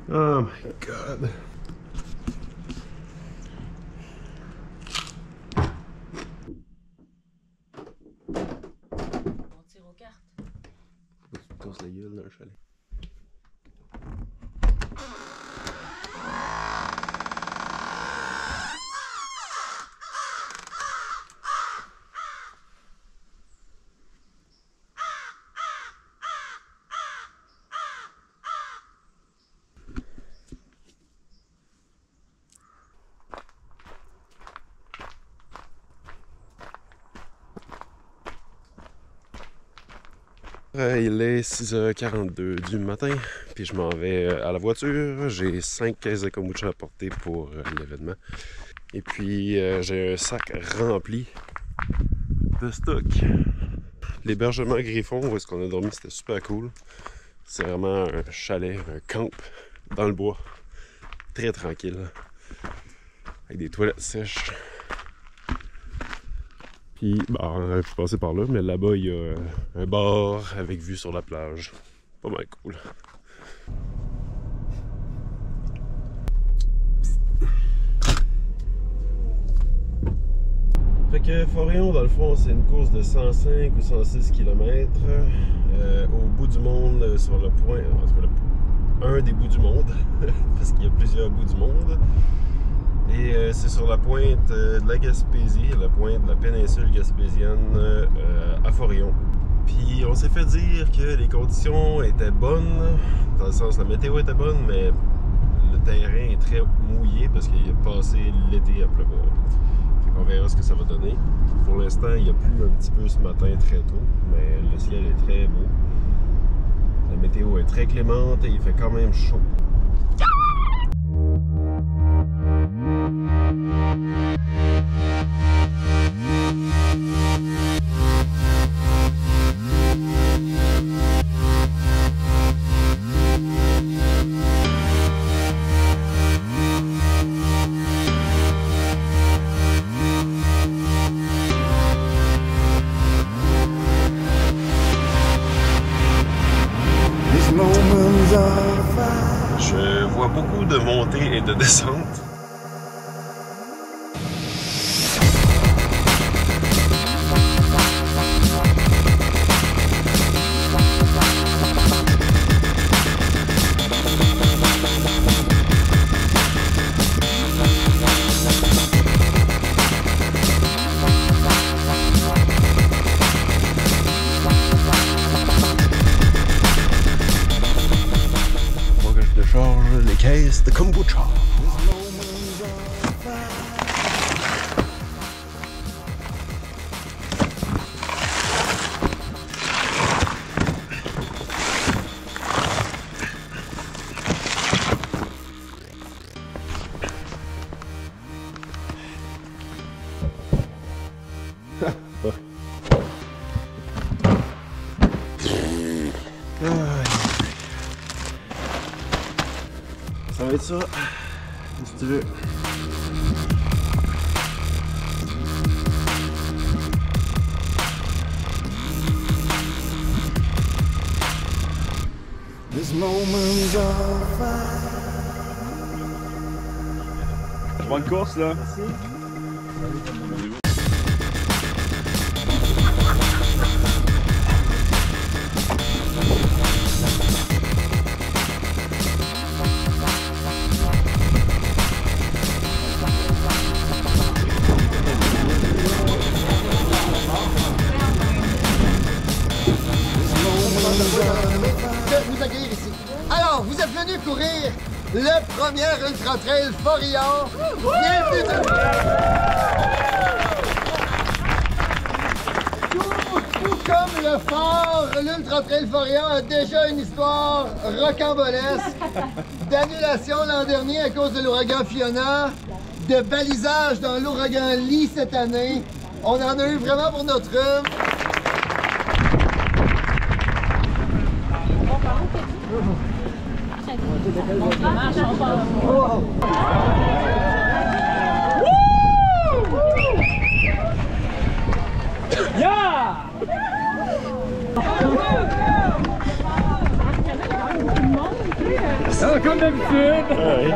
Oh my god. On tire aux cartes. Tu me casses la gueule dans le chalet. Il est 6h42 du matin, puis je m'en vais à la voiture. J'ai 5 caisses de kombucha à porter pour l'événement. Et puis j'ai un sac rempli de stock. L'hébergement Griffon, où est-ce qu'on a dormi, c'était super cool. C'est vraiment un chalet, un camp dans le bois. Très tranquille. Avec des toilettes sèches. Puis, on aurait pu passer par là, mais là-bas, il y a un bar avec vue sur la plage. Pas mal cool. Fait que Forillon, dans le fond, c'est une course de 105 ou 106 km au bout du monde, sur le point, en tout cas, un des bouts du monde, parce qu'il y a plusieurs bouts du monde. Et c'est sur la pointe de la Gaspésie, la pointe de la péninsule gaspésienne à Forillon. Puis on s'est fait dire que les conditions étaient bonnes, dans le sens la météo était bonne, mais le terrain est très mouillé parce qu'il a passé l'été à pleuvoir. Fait qu'on verra ce que ça va donner. Pour l'instant, il y a plu un petit peu ce matin très tôt, mais le ciel est très beau. La météo est très clémente et il fait quand même chaud. Je vois beaucoup de montées et de descentes. Les caisses de kombucha. Ça va être ça, si tu veux. Bonne course là. Merci. De vous accueillir ici. Alors, vous êtes venus courir le premier Ultra Trail Forillon. Bienvenue tout tout comme le fort, l'Ultra Trail Forillon a déjà une histoire rocambolesque d'annulation l'an dernier à cause de l'ouragan Fiona, de balisage dans l'ouragan Lee cette année. On en a eu vraiment pour notre rhume. Yeah! place. Ah, comme d'habitude! Ouais.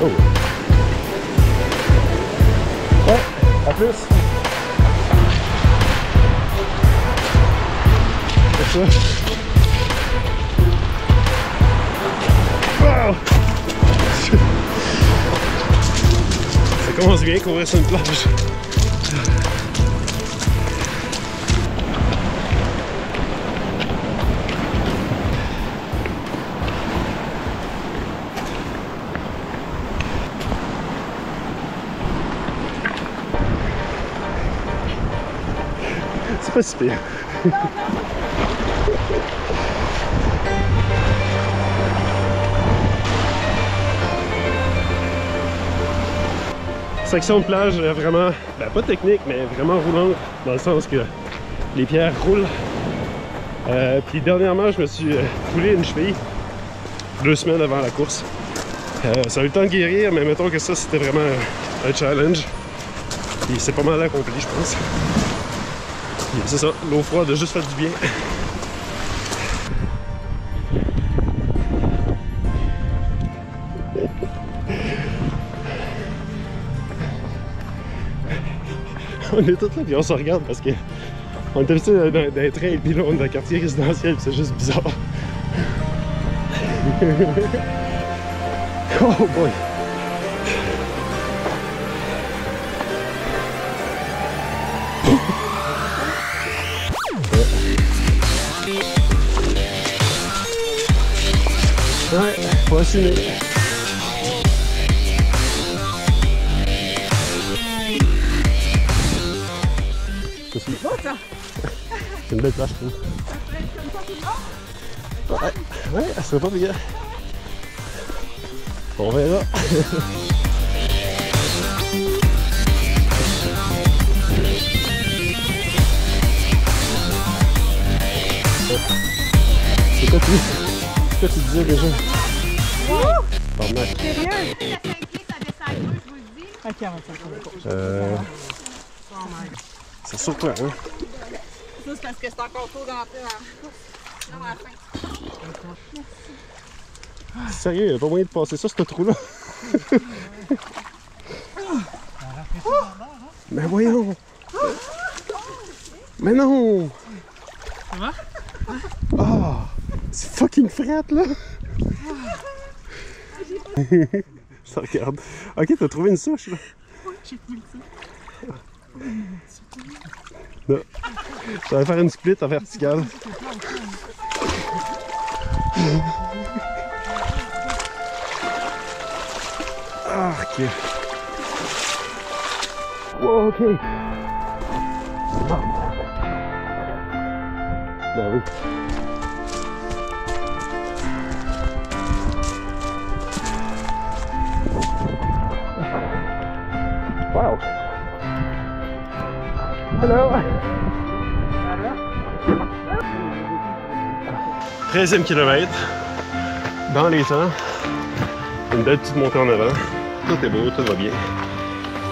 Oh. Ouais, à plus. C'est ça. Wow. Ça commence bien courir sur une plage. C'est pas si pire. Section de plage vraiment, ben pas technique, mais vraiment roulante, dans le sens que les pierres roulent. Puis dernièrement, je me suis foulé une cheville 2 semaines avant la course. Ça a eu le temps de guérir, mais mettons que ça, c'était vraiment un challenge. Et c'est pas mal accompli, je pense. C'est ça, l'eau froide a juste fait du bien. On est tous là et on se regarde parce que on est habitué d'un train et puis là on est dans un quartier résidentiel, c'est juste bizarre. Oh boy! Ouais, faut assumer. C'est une belle plage, je trouve. Ouais, elle serait pas pire. On verra. C'est quoi tu disais déjà? Pardon. Sérieux? Ok, on va c'est surprenant, hein? Ça, c'est parce que c'est encore tôt d'entrer dans la course. Non, à la fin. Sérieux, il n'y a pas moyen de passer ça, ce trou-là? Mais voyons! Mais non! Ça va? Ah! C'est fucking fret, là! Ça regarde. Ok, t'as trouvé une souche, là? Oui, j'ai trouvé ça. Non. Ça va faire une split en verticale. Ah, ok. Wow, ok. Ah. Ben oui. Wow. Hello. 13e kilomètre. Dans les temps. Une belle petite montée en avant. Tout est beau, tout va bien.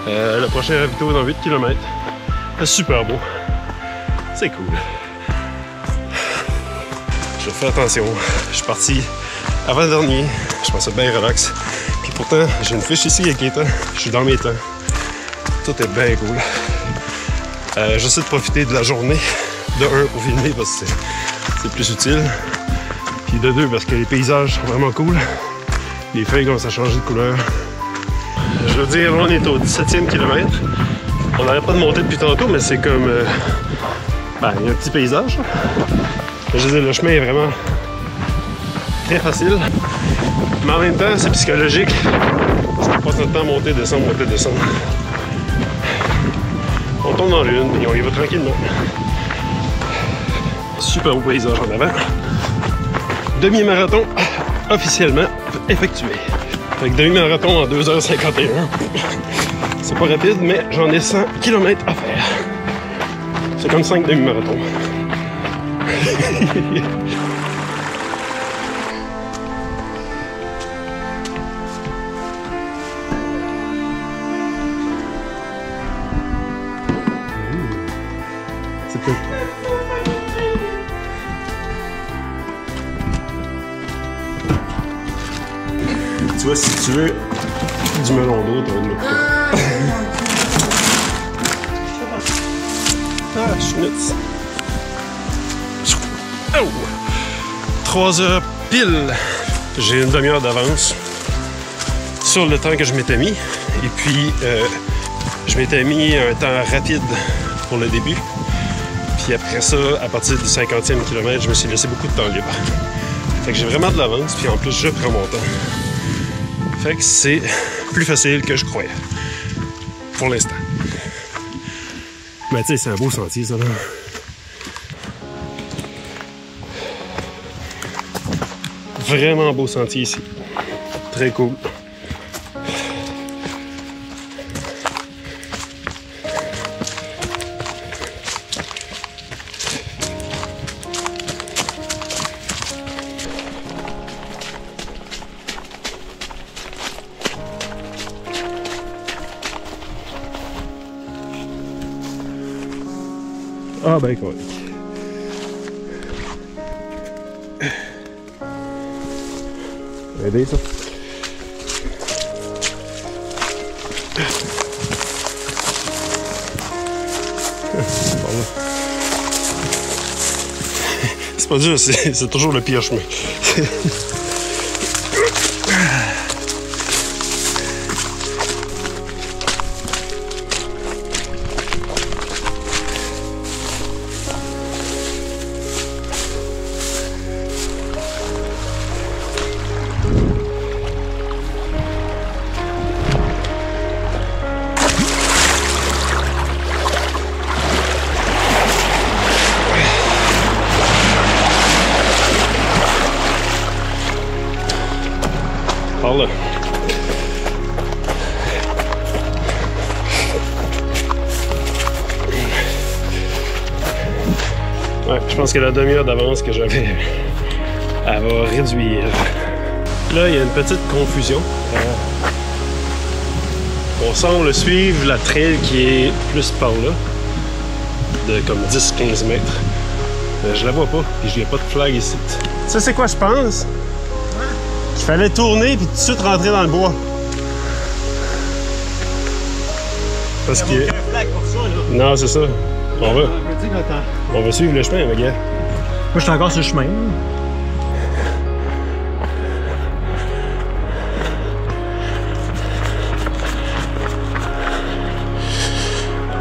Le prochain ravito dans 8 km. C'est super beau. C'est cool. Je fais attention. Je suis parti avant-dernier. Je pensais bien relax. Puis pourtant, j'ai une fiche ici avec les temps. Je suis dans mes temps. Tout est bien cool. J'essaie de profiter de la journée. De 1 pour filmer parce que c'est plus utile. Puis de 2 parce que les paysages sont vraiment cool. Les feuilles commencent à changer de couleur. Je veux dire, là on est au 17e kilomètre. On n'arrête pas de monter depuis tantôt, mais c'est comme... ben, il y a un petit paysage. Je veux dire, le chemin est vraiment très facile. Mais en même temps, c'est psychologique. Parce qu'on passe notre temps à monter, descendre, monter, descendre. On tombe dans l'une, et on y va tranquillement. Super beau paysage en avant. Demi-marathon officiellement effectué. Fait que demi-marathon en 2h51. C'est pas rapide, mais j'en ai 100 km à faire. C'est comme 5 demi-marathons. vois, si tu veux du melon d'eau, t'as de l'autre côté. Ah, schnitz. Oh! 3 heures pile. J'ai une demi-heure d'avance sur le temps que je m'étais mis. Et puis, je m'étais mis un temps rapide pour le début. Puis après ça, à partir du 50e kilomètre, je me suis laissé beaucoup de temps libre. Fait que j'ai vraiment de l'avance, puis en plus, je prends mon temps. Fait que c'est plus facile que je croyais. Pour l'instant. Mais tu sais, c'est un beau sentier, ça, là. Vraiment beau sentier ici. Très cool. Ah ben correct. Aider ça. C'est pas dur, c'est toujours le pire chemin. Par là. Ouais, je pense que la demi-heure d'avance que j'avais, elle va réduire. Là, il y a une petite confusion. On semble suivre la trail qui est plus par là, de comme 10-15 mètres. Je la vois pas, puis il n'y a pas de flag ici. Ça, c'est quoi, je pense? Il fallait tourner puis tout de suite rentrer dans le bois. Parce que. Aucun flag pour ça, là. Non, c'est ça. On va suivre le chemin, mes gars. Moi, je suis encore sur le chemin.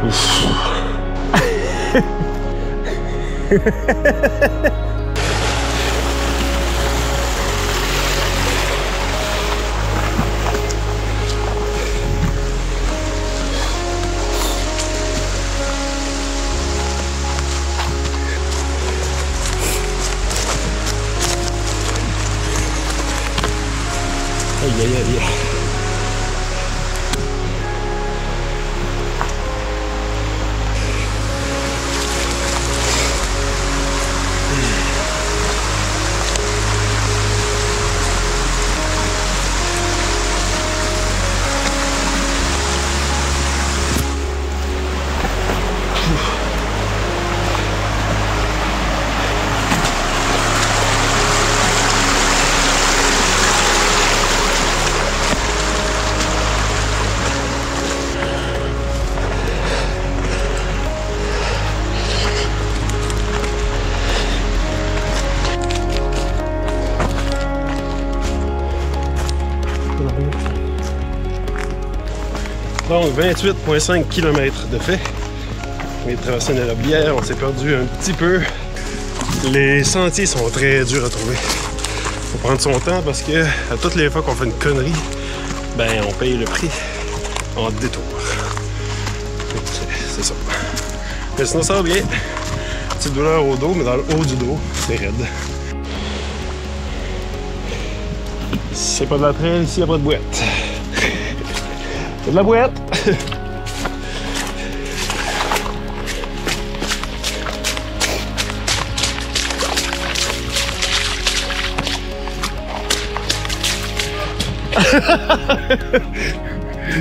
Ouf. Aïe, aïe, aïe. Donc 28,5 km de fait. On est traversé une érablière, on s'est perdu un petit peu. Les sentiers sont très durs à trouver. Faut prendre son temps parce que à toutes les fois qu'on fait une connerie, ben on paye le prix en détour. C'est ça. Mais sinon ça va bien. Petite douleur au dos, mais dans le haut du dos, c'est raide. C'est pas de la traîne, ici il n'y a pas de boîte. C'est de la boîte!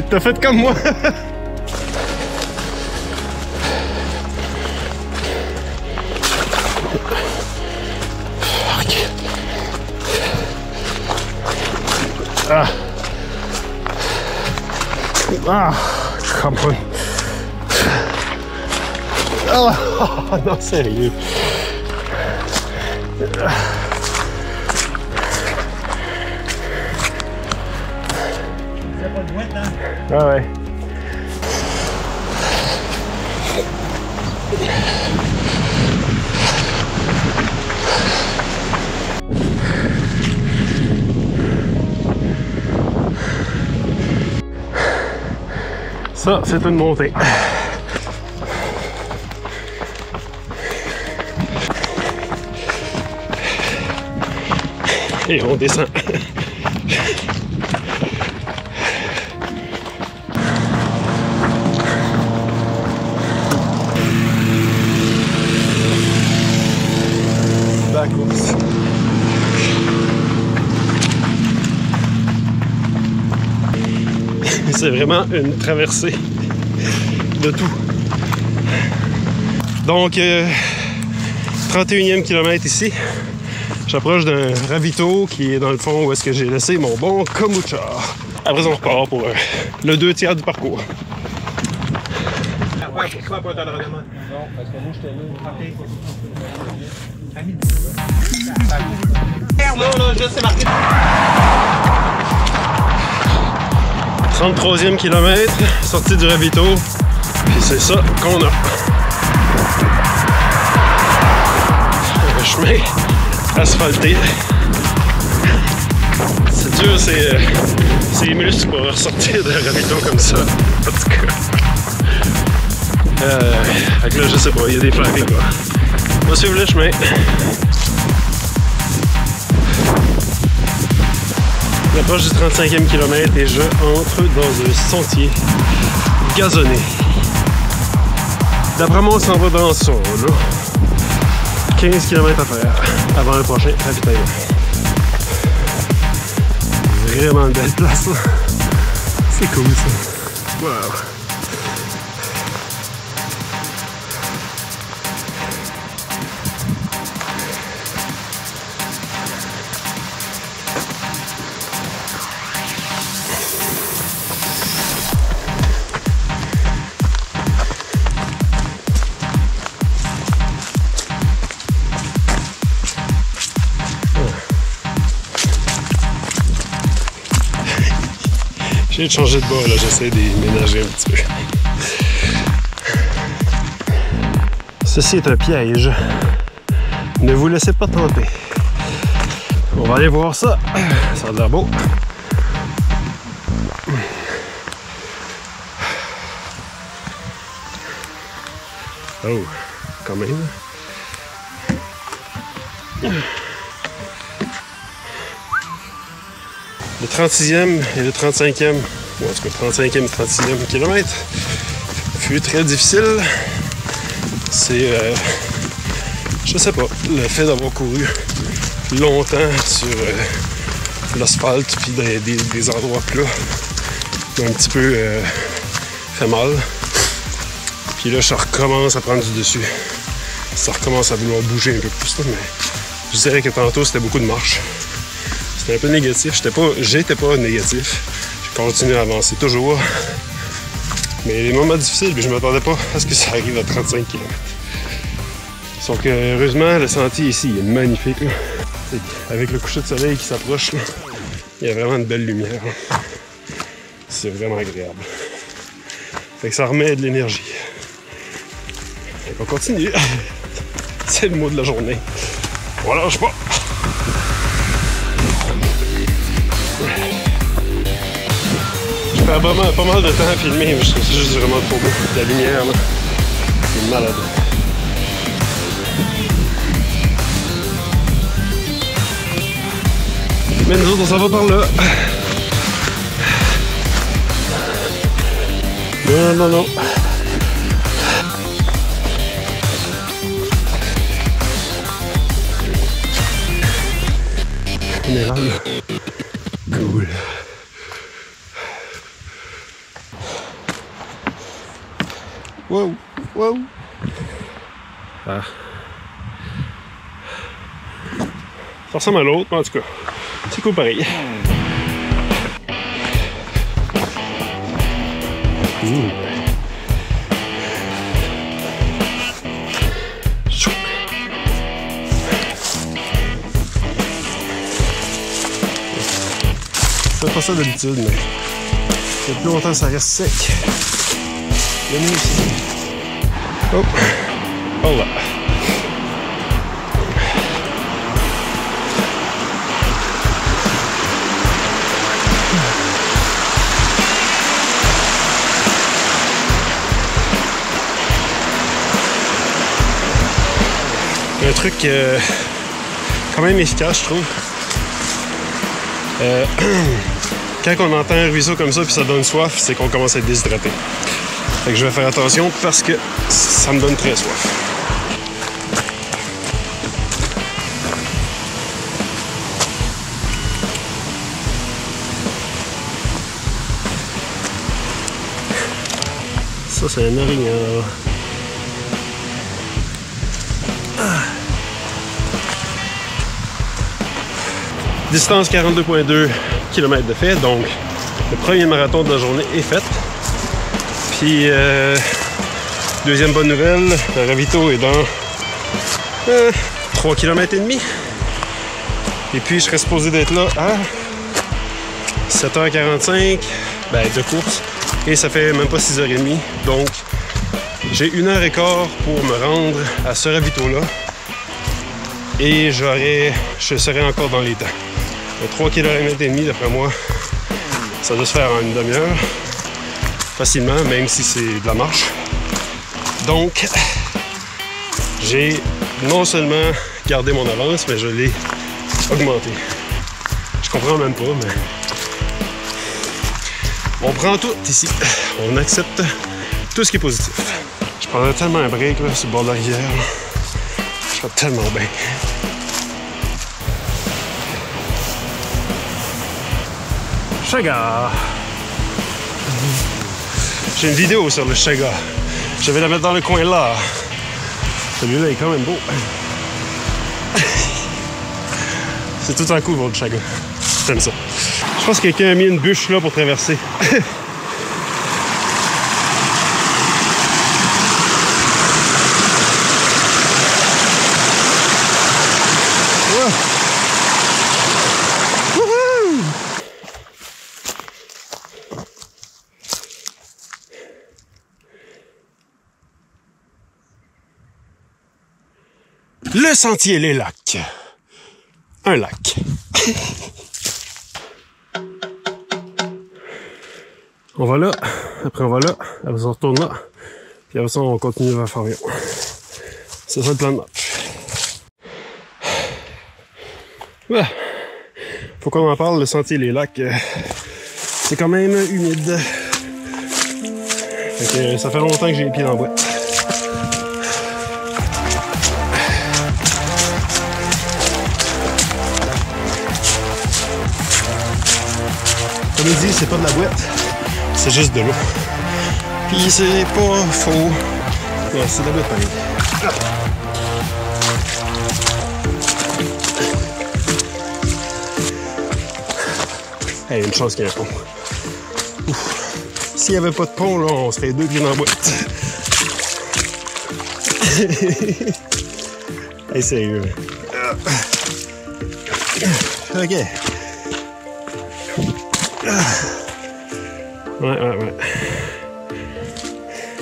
T'as fait comme moi! Ah! Ah, come on. Oh, non, sérieux. Pas de boîte, hein? Ah ouais. Ça, c'est une montée. Et on descend. La course. C'est vraiment une traversée de tout. Donc, 31e kilomètre ici. J'approche d'un ravito qui est dans le fond où est-ce que j'ai laissé mon bon kombucha. Après, on repart pour le 2/3 du parcours. Ouais, pourquoi pas dans le règlement? Non, parce que moi, j'étais là. OK. Non, je sais marqué. 33e kilomètre, sortie du ravito. Puis c'est ça qu'on a. Le chemin asphalté. C'est dur, c'est les muscles pour ressortir de ravito comme ça. En tout cas. Fait que là, je sais pas, il y a des flaques là-bas. On va suivre le chemin. J'approche du 35e kilomètre et je entre dans un sentier gazonné. D'après moi, on s'en va dans ça, là. 15 km à faire avant le prochain ravitaillement. Vraiment une belle place, là. C'est cool, ça. Wow! J'ai changé de bord, là, j'essaie de ménager un petit peu. Ceci est un piège. Ne vous laissez pas tenter. On va aller voir ça. Ça a l'air beau. Oh, quand même. Le 36e et le 35e, ou en tout cas 35e et 36e kilomètre, fut très difficile. C'est, je sais pas, le fait d'avoir couru longtemps sur l'asphalte puis des endroits plats m'a un petit peu fait mal. Puis là, ça recommence à prendre du dessus. Ça recommence à vouloir bouger un peu plus, mais je dirais que tantôt, c'était beaucoup de marche. C'était un peu négatif. J'étais pas négatif. J'ai continué à avancer toujours. Mais les moments difficiles, je ne m'attendais pas à ce que ça arrive à 35 km. Sauf que, heureusement, le sentier ici est magnifique. Là. Avec le coucher de soleil qui s'approche, il y a vraiment une belle lumière. C'est vraiment agréable. Fait que ça remet de l'énergie. On continue. C'est le mot de la journée. On lâche pas. Je perds pas mal de temps à filmer, mais je trouve ça juste vraiment trop beau. La lumière, là, c'est malade. Mais nous autres, on s'en va par là. Non, non, non. On est là, là. Cool. Wow, wow. Ah. Ça ressemble à l'autre, mais en tout cas, c'est cool pareil. Je fais pas ça d'habitude, mais il y a plus longtemps ça reste sec. Le mieux aussi. Hop! Oh là! Un truc quand même efficace, je trouve. Quand on entend un ruisseau comme ça puis ça donne soif, c'est qu'on commence à être déshydraté. Fait que je vais faire attention parce que ça me donne très soif. Ça, c'est un orignal. Distance 42,2 km de fait, donc le premier marathon de la journée est fait. Puis, deuxième bonne nouvelle, le ravito est dans 3 km et demi. Et puis, je serais supposé d'être là à 7h45 de course. Et ça fait même pas 6h30. Donc, j'ai 1h15 pour me rendre à ce ravito-là. Et je serai encore dans les temps. 3 km et demi, d'après moi, ça doit se faire en une demi-heure. Facilement, même si c'est de la marche. Donc, j'ai non seulement gardé mon avance, mais je l'ai augmenté. Je comprends même pas, mais... on prend tout ici. On accepte tout ce qui est positif. Je prendrais tellement un break là, sur le bord de la rivière. Je serais tellement bien. Chaga! J'ai une vidéo sur le chaga. Je vais la mettre dans le coin là. Celui-là est quand même beau. C'est tout en couvre le chaga. J'aime ça. Je pense que quelqu'un a mis une bûche là pour traverser. Le sentier Les Lacs. Un lac. On va là, après on va là, après on retourne là, puis après ça on continue vers Farion. C'est ça le plan de match. Ouais. Faut qu'on en parle, le sentier Les Lacs, c'est quand même humide. Fait que ça fait longtemps que j'ai les pieds dans la boîte. Comme il dit, c'est pas de la boîte, c'est juste de l'eau. Puis c'est pas faux. Ouais, c'est de la boîte pareil. Hey, une chance qu'il y a un pont. S'il n'y avait pas de pont, là, on serait deux pieds dans la boîte. Hey, sérieux. Ok. Ouais.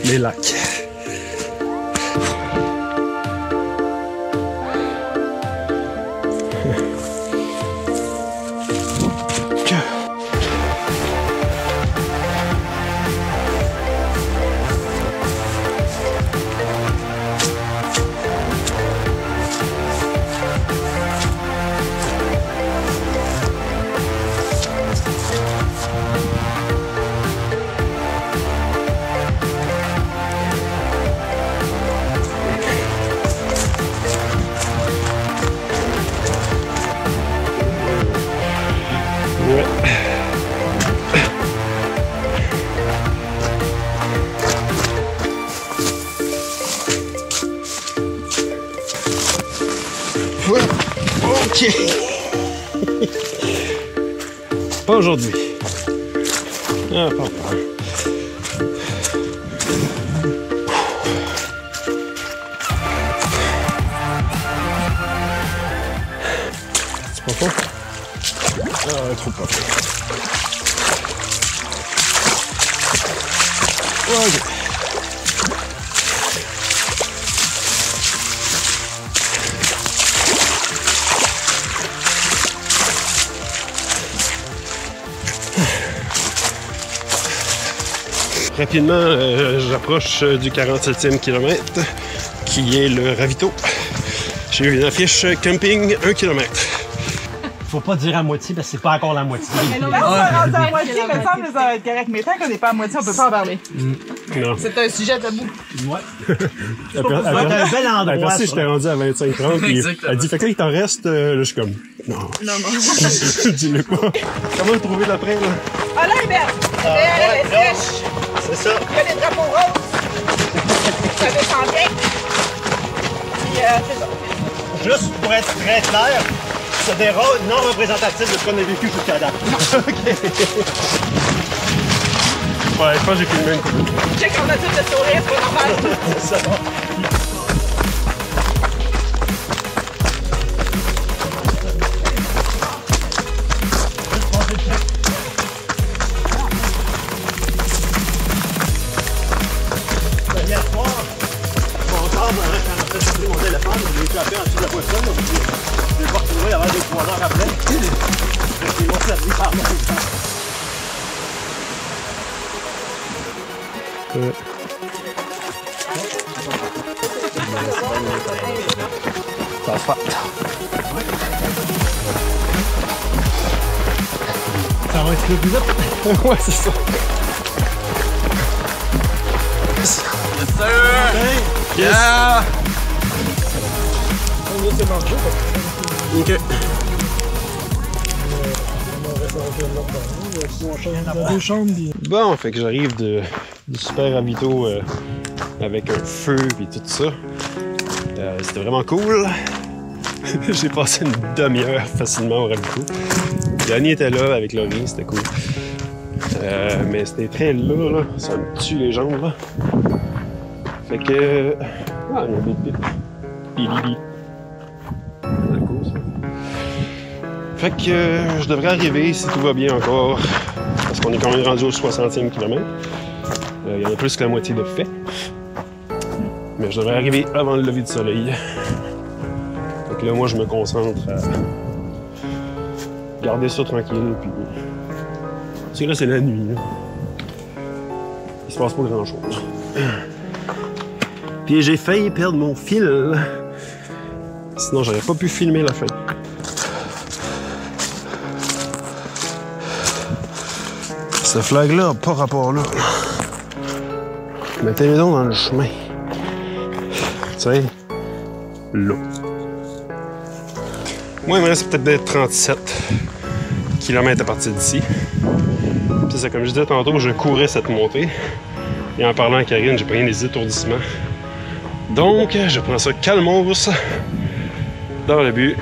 Les lacs. Ok. Pas aujourd'hui. Ah, pardon. fond. Ah, trop pas. Ok. Rapidement, j'approche du 47e kilomètre, qui est le ravito. J'ai eu une affiche camping 1 km. Faut pas dire à moitié parce que c'est pas encore la moitié. Mais non, on va rentrer à moitié, il me semble que ça va être correct. Mais tant qu'on n'est pas à moitié, on peut pas en parler. Non. C'est un sujet tabou. Ouais. C'est un bel endroit. Merci, je t'ai rendu à 25-30. Puis elle dit, fait que là, il t'en reste. Là, je suis comme, non. Non. Dis-le pas. Comment trouver l'après, là? Ah là, Hébert! Elle est fraîche. C'est ça. Il y a des drapeaux roses. Ça descend bien. Puis, c'est ça. Juste pour être très clair, c'est des rôles non représentatifs de ce qu'on a vécu jusqu'à date. OK. Ouais, je pense que j'ai filmé une couple. Check, on a tout le sourire, c'est pas normal. C'est ça. Hier soir, mon corps, quand on a fait sortir mon téléphone, je l'ai tapé en dessous de la poisson, donc je l'ai pas retrouvé avant 2-3 heures après. Ils m'ont servi par même temps. Ça se fait. Ça va être le plus vite. Ouais, c'est ça. Yes, sir! Yeah! OK. Bon, fait que j'arrive du super ravito avec un feu et tout ça. C'était vraiment cool. J'ai passé une demi-heure facilement au ravito. Yanni était là avec Laurie, c'était cool. Mais c'était très là, ça me tue les jambes, là. Fait que... Ah, il y a des bip. Bip. C'est cool, ça. Fait que je devrais arriver, si tout va bien encore, parce qu'on est quand même rendu au 60e kilomètre. Il y en a plus que la moitié de fait. Mais je devrais arriver avant le lever du soleil. Fait que là, moi, je me concentre à garder ça tranquille, puis... C'est là, c'est la nuit, là. Il se passe pas grand-chose. Puis j'ai failli perdre mon fil. Sinon, j'aurais pas pu filmer la fin. Ce flag-là n'a pas rapport là. Mettez-les donc dans le chemin. Tu sais, là. Moi, il me reste peut-être 37 km à partir d'ici. Puis c'est comme je disais tantôt, je courais cette montée. Et en parlant à Karine, j'ai pris des étourdissements. Donc, je prends ça calmos dans le but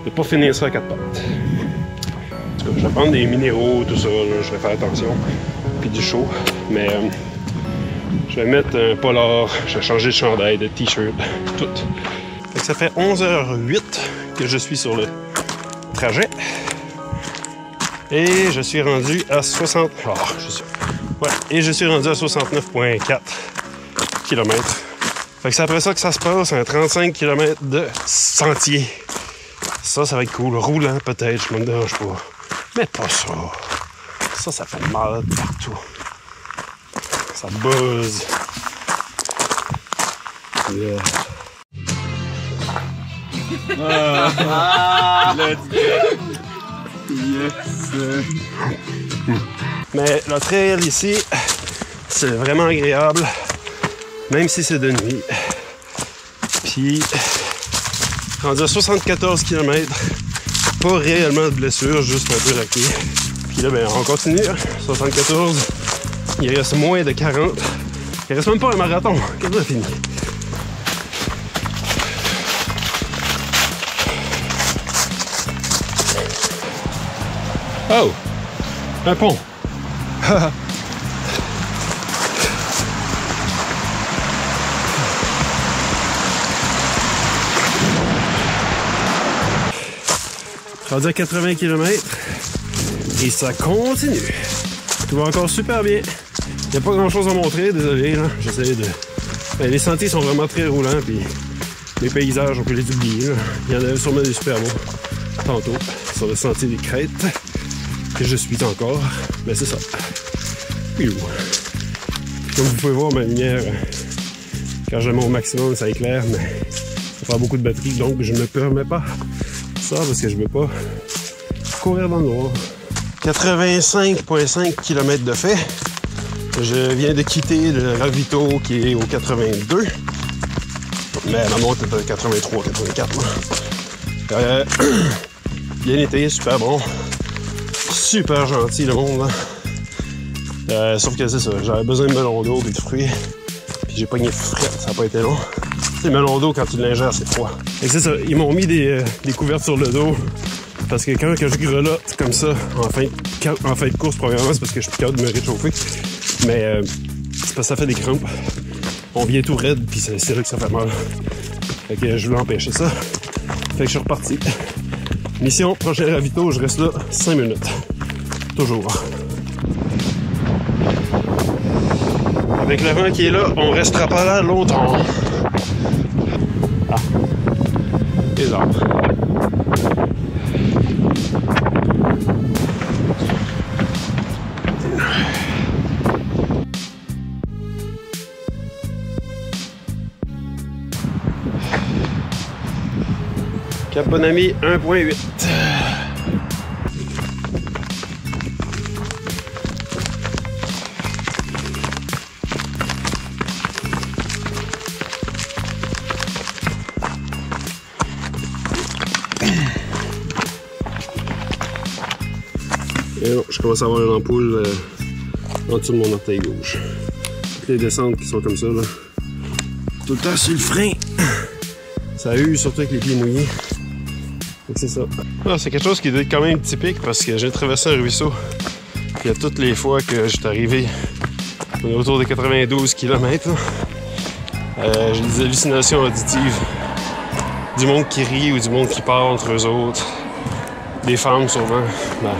de pas finir ça à quatre pattes. En tout cas, je vais prendre des minéraux, tout ça, là, je vais faire attention. Puis du chaud. Mais je vais mettre un polar, je vais changer de chandail, de t-shirt, tout. Fait que ça fait 11h08 que je suis sur le trajet. Et je suis rendu à 60... Oh, je suis... Ouais, et je suis rendu à 69,4 km. Fait que c'est après ça que ça se passe, un 35 km de sentier. Ça va être cool. Roulant peut-être, je me dérange pas. Mais pas ça. Ça fait mal partout. Ça buzz. Yeah. Let's go! Yes! Mais le trail ici, c'est vraiment agréable, même si c'est de nuit. Puis, rendu à 74 km, pas réellement de blessure, juste un peu raqué. Puis là, ben, on continue. 74, il reste moins de 40. Il reste même pas un marathon. Qu'est-ce que ça finit? Oh! Un pont! Rendu à 80 km. Et ça continue. Tout va encore super bien. Il n'y a pas grand chose à montrer, désolé. J'essaie de... Ben, les sentiers sont vraiment très roulants. Puis les paysages, on peut les oublier. Là. Il y en avait sûrement des super beaux tantôt sur le sentier des Crêtes. Que je suis encore. Mais c'est ça. Comme vous pouvez voir, ma lumière, quand je mets au maximum, ça éclaire, mais ça prend beaucoup de batterie, donc je ne me permets pas ça parce que je ne veux pas courir dans le noir. 85,5 km de fait. Je viens de quitter le ravito qui est au 82. Mais ma montre est à 83, 84. Bien été, super bon. Super gentil le monde. Sauf que c'est ça, j'avais besoin de melon d'eau et de fruits. Puis j'ai pogné fret, ça n'a pas été long. Tu sais, melon d'eau, quand tu l'ingères, c'est froid. Et c'est ça, ils m'ont mis des couvertes sur le dos. Parce que quand je grelotte comme ça, en fin de course, premièrement, c'est parce que je suis capable de me réchauffer. Mais c'est parce que ça fait des crampes. On vient tout raide, puis c'est là que ça fait mal. Fait que je voulais empêcher ça. Fait que je suis reparti. Mission, prochain ravito, je reste là 5 minutes. Toujours. Avec le vent qui est là, on restera pas là longtemps. Ah. Les arbres. Cap Bonami 1.8. Et non, je commence à avoir une ampoule en dessous de mon orteil gauche. Toutes les descentes qui sont comme ça, là. Tout le temps sur le frein. Ça use, surtout avec les pieds mouillés. C'est ça. Ah, c'est quelque chose qui doit être quand même typique parce que j'ai traversé un ruisseau. Puis à toutes les fois que j'étais arrivé autour de 92 km, j'ai des hallucinations auditives. Du monde qui rit ou du monde qui parle entre eux autres. Des femmes souvent. Ben,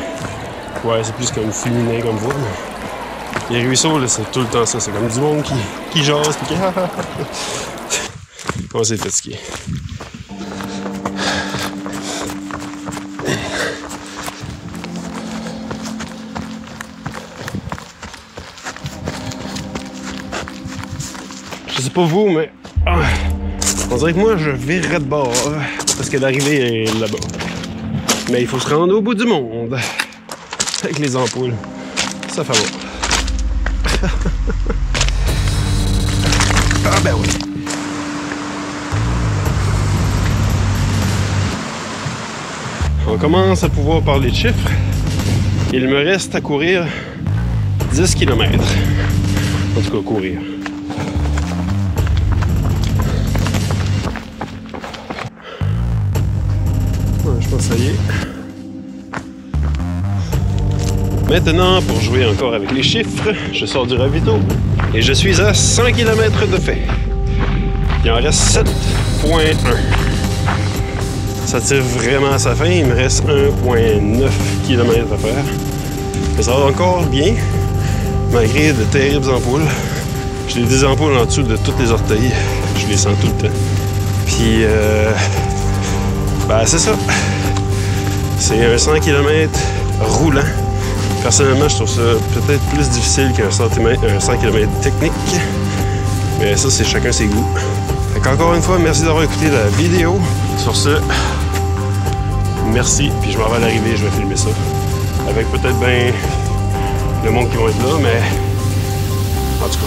ouais, c'est plus comme féminin comme voix. Mais les ruisseaux, là, c'est tout le temps ça. C'est comme du monde qui jase puis qui... On s'est fatigué. Je sais pas vous, mais on dirait que moi je virerais de bord parce que l'arrivée est là-bas. Mais il faut se rendre au bout du monde avec les ampoules. Ça fait bon. Ah ben oui. On commence à pouvoir parler de chiffres. Il me reste à courir 10 km. En tout cas, courir. Je pense que ça y est. Maintenant, pour jouer encore avec les chiffres, je sors du ravito et je suis à 100 km de fait. Il en reste 7,1. Ça tire vraiment à sa fin. Il me reste 1,9 km à faire. Mais ça va encore bien, malgré de terribles ampoules. J'ai des ampoules en dessous de tous les orteils. Je les sens tout le temps. Puis, ben c'est ça. C'est un 100 km roulant. Personnellement, je trouve ça peut-être plus difficile qu'un 100 km technique. Mais ça, c'est chacun ses goûts. Fait qu'encore une fois, merci d'avoir écouté la vidéo. Sur ce, merci. Puis je m'en vais à l'arrivée, je vais filmer ça. Avec peut-être bien le monde qui va être là, mais en tout cas,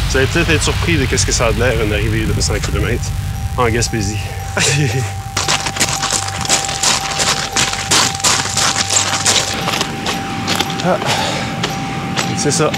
vous allez peut-être être surpris de ce que ça a de l'air une arrivée de 100 km en Gaspésie. Ah, c'est ça.